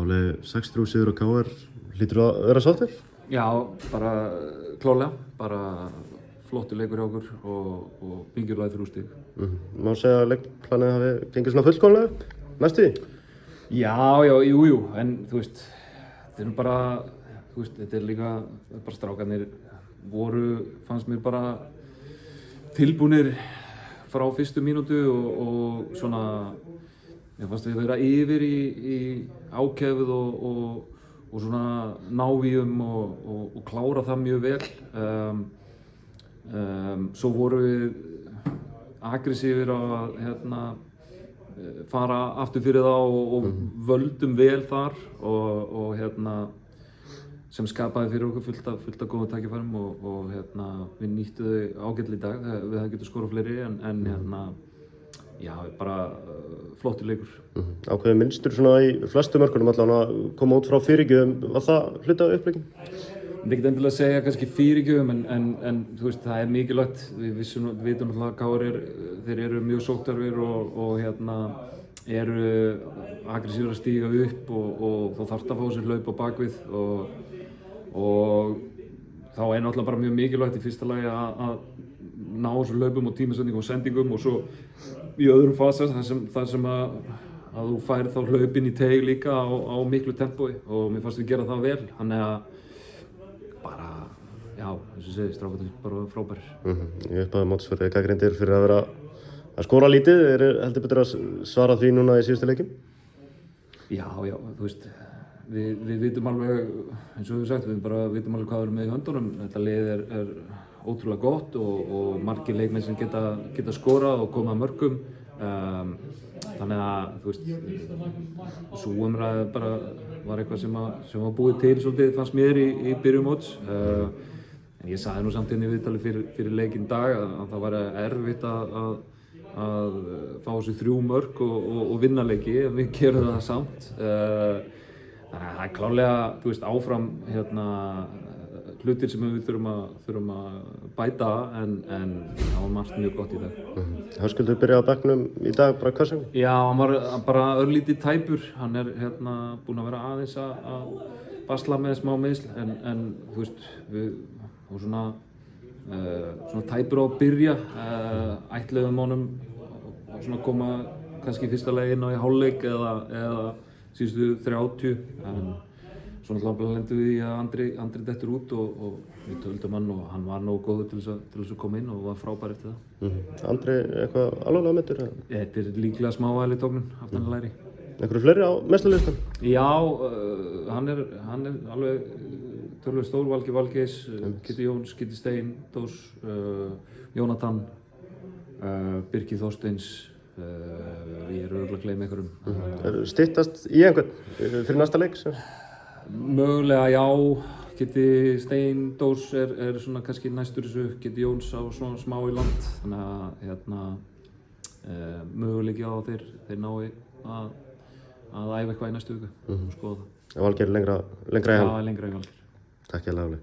Alveg 6-3 sigur á KR, hlýtur að vera sáttur? Já, bara klárlega, bara flottur leikur hjá okkur og bingjulega 3 stig. Má segja að leikplanið hafi gengið svona fullkomlega upp, næstu því? Já, jú, en þú veist, þetta er bara, þú veist, þetta er líka, bara strákarnir fannst mér bara tilbúnir frá fyrstu mínútu og svona, mér fannst við vera yfir í ákefið og svona návíum og klára það mjög vel. Svo vorum við aggressífir að fara aftur fyrir það og völdum vel þar og sem skapaði fyrir okkur fullt af góðum tækifærum og við nýttum þau ágætlega í dag. Við hefðum getað skorað fleiri en já, bara flottur leikur. Ákveðið mynstur svona í flestu mörkunum allan að koma út frá fyrirgjöfum, var það hluti af upplegging? Ég myndi ekkert endilega segja kannski fyrirgjöfum en þú veist, það er mikilvægt. Við vitum náttúrulega að KR þeir eru mjög sóknarfir og eru aggressífir að stíga upp og þá þarf að fá sér hlaup á bakvið og þá er náttúrulega bara mjög mikilvægt í fyrsta lagi að ná þessu hlaupum og tímasendingum og sendingum og svo í öðrum fasa þar sem að þú færð þá hlaupin í teig líka á miklu tempói og mér fannst við gera það vel. Þannig að bara, já, eins og segir, strákarnir bara frábærir. Í upphafi móts verið gagnrýndir fyrir að vera að skora lítið, heldur betur að svara því núna í síðustu leikjum? Já, þú veist, við vitum alveg, eins og við sagt, við bara vitum alveg hvað við erum með í höndunum. Þetta lið er ótrúlega gott og margir leikmenn sem geta skorað og komið að mörkum. Þannig að, þú veist, sú umræða bara var eitthvað sem var búið til svolítið, fannst mér í byrjun móts. En ég sagði nú samt í viðtali fyrir leikinn dag að það var erfitt að fá þessi 3 mörk og vinna leiki, en við gerum það samt. Þannig að það er klárlega, þú veist, áfram hlutir sem við þurfum að bæta en það var margt mjög gott í dag. Höskuldur byrjaði á bekknum í dag, bara hvers vegna? Já, hann var bara örlítið tæpur. Hann er búinn að vera aðeins að basla með smá meiðsl en þú veist, við vorum svona tæpur á að byrja. Ætluðum honum að koma kannski í fyrsta lagi inn á í hálfleik eða síðustu 30 en svo náttúrulega lendum við í að Andri dettur út og við töldum hann og hann var nógu góður til þess að koma inn og var frábær eftir það. Andri, eitthvað alvarlega meiddur? Þetta er líklega smávægileg tóknun aftan að læri. Einhverju fleiri á meiðslalistan? Já, hann er alveg töluvert stór. Valgeir Valgeis, Kiddi Jóns, Kiddi Stein, Dós, Jónatan, Birkir Þorsteins. Ég er örugglega að gleyma einhverjum. Styttast í einhvern fyrir næsta leik? Mögulega já, Kiddi Stein, Dós er svona kannski næstur þessu, Kiddi Jóns á svona smá í land, þannig að möguleiki á þeir nái að æfa eitthvað í næstu viku og skoða það. Valgeir lengra í hann? Já, lengra í Valgeir. Takk hérlega, Óli.